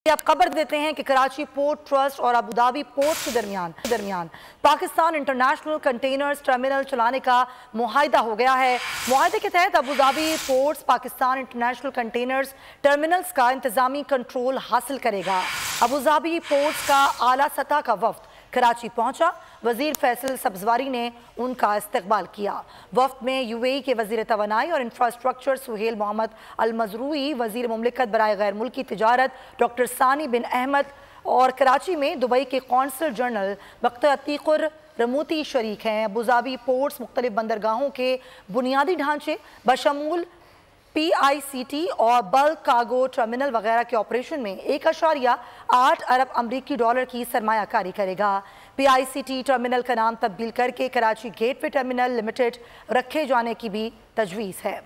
आप खबर देते हैं कि कराची पोर्ट ट्रस्ट और अबू धाबी पोर्ट के दरमियान पाकिस्तान इंटरनेशनल कंटेनर्स टर्मिनल चलाने का मुआहिदा हो गया है। मुआहिदे के तहत Abu Dhabi ports Pakistan international containers terminals का इंतजामी कंट्रोल हासिल करेगा। अबू धाबी पोर्ट्स का आला सतह का वफ्द कराची पहुंचा। वजीर फैसल सब्जवारी ने उनका इस्तकबाल किया। वफ्द में यूएई के वजीर तवानाई और इंफ्रास्ट्रक्चर सुहेल मोहम्मद अल मजरूई, वजीर मुमलिकत बराए गैर मुल्की तिजारत डॉक्टर सानी बिन अहमद और कराची में दुबई के कौंसल जनरल बख्त अतीकुर रमूती शरीक हैं। अबू धाबी पोर्ट्स मुख्तलिफ बंदरगाहों के बुनियादी ढांचे बशमूल PICT और बल्क कार्गो टर्मिनल वगैरह के ऑपरेशन में 1.8 अरब अमरीकी डॉलर की सरमायाकारी करेगा। PICT टर्मिनल का नाम तब्दील करके कराची गेटवे टर्मिनल लिमिटेड रखे जाने की भी तजवीज़ है।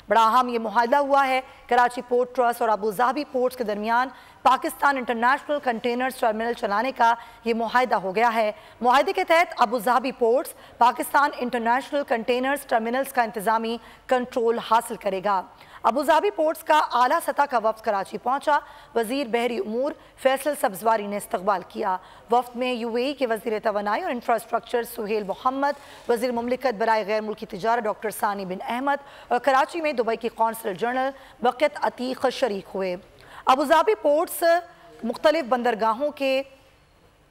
बड़ा अहम ये मुआहिदा हुआ है। कराची पोर्ट ट्रस्ट और अबू धाबी पोर्ट्स के दरमियान पाकिस्तान इंटरनेशनल कंटेनर्स टर्मिनल चलाने का ये मुआहिदा हो गया है। मुआहिदे के तहत Abu Dhabi ports Pakistan international containers terminals का इंतजामी कंट्रोल हासिल करेगा। अबू धाबी पोर्ट्स का आला सतह का वफ्द कराची पहुंचा। वजीर बहरी उमूर फैसल सब्जवारी ने इस्तकबाल किया। वफ्द में यूएई के वजीर तवानाई और इंफ्रास्ट्रक्चर सुहेल मोहम्मद, वजीर मुमलिकत बराए गैर मुल्की तिजारत डॉक्टर सानी बिन अहमद और कराची में दुबई के कौंसल जनरल बख्त अतीक शरीक हुए। अबू धाबी पोर्ट्स मुख्तलिफ बंदरगाहों के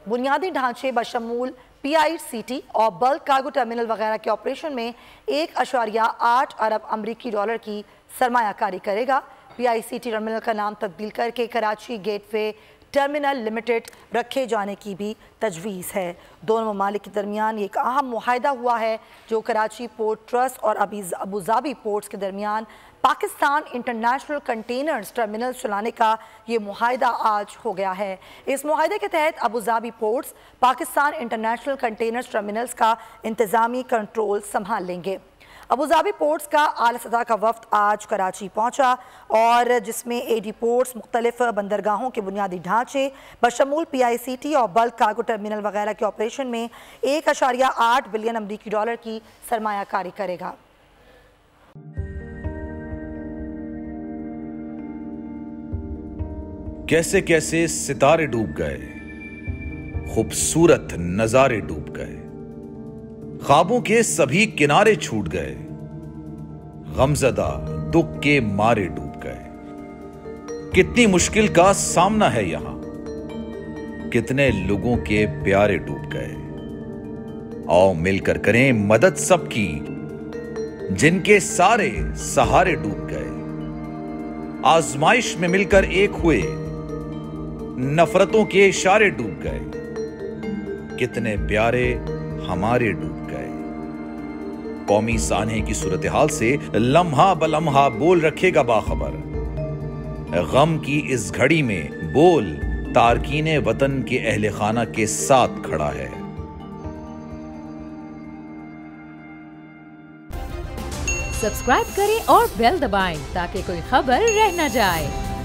बुनियादी ढांचे बशमूल PICT और बल्क कार्गो टर्मिनल वगैरह के ऑपरेशन में 1.8 अरब अमरीकी डॉलर की सरमायाकारी करेगा। PICT टर्मिनल का नाम तब्दील करके कराची गेटवे टर्मिनल लिमिटेड रखे जाने की भी तजवीज़ है। दोनों ममालिक के दरमियान एक अहम मुआहिदा हुआ है जो कराची पोर्ट ट्रस्ट और अबू धाबी पोर्ट्स के दरमियान पाकिस्तान इंटरनेशनल कंटेनर्स टर्मिनल चलाने का ये मुआहिदा आज हो गया है। इस मुआहिदे के तहत Abu Dhabi ports Pakistan international containers terminals का इंतजामी कंट्रोल संभाल लेंगे। अबू धाबी पोर्ट्स का आला सतह का वफ्द आज कराची पहुंचा और जिसमें AD पोर्ट्स मुख्तलिफ बंदरगाहों के बुनियादी ढांचे बशमूल PICT और बल्क कार्गो टर्मिनल वगैरह के ऑपरेशन में 1.8 बिलियन अमरीकी डॉलर की सरमायाकारी करेगा। कैसे कैसे सितारे डूब गए, खूबसूरत नजारे डूब गए, ख्वाबों के सभी किनारे छूट गए, गमज़दा दुख के मारे डूब गए। कितनी मुश्किल का सामना है यहां, कितने लोगों के प्यारे डूब गए। आओ मिलकर करें मदद सबकी जिनके सारे सहारे डूब गए। आजमाइश में मिलकर एक हुए, नफरतों के इशारे डूब गए, कितने प्यारे हमारे डूब गए। कौमी सानहे की सूरत हाल से लम्हा बलम्हा बोल रखेगा बाखबर। गम की इस घड़ी में बोल तारकीने वतन के अहले खाना के साथ खड़ा है। सब्सक्राइब करें और बेल दबाएं ताकि कोई खबर रह न जाए।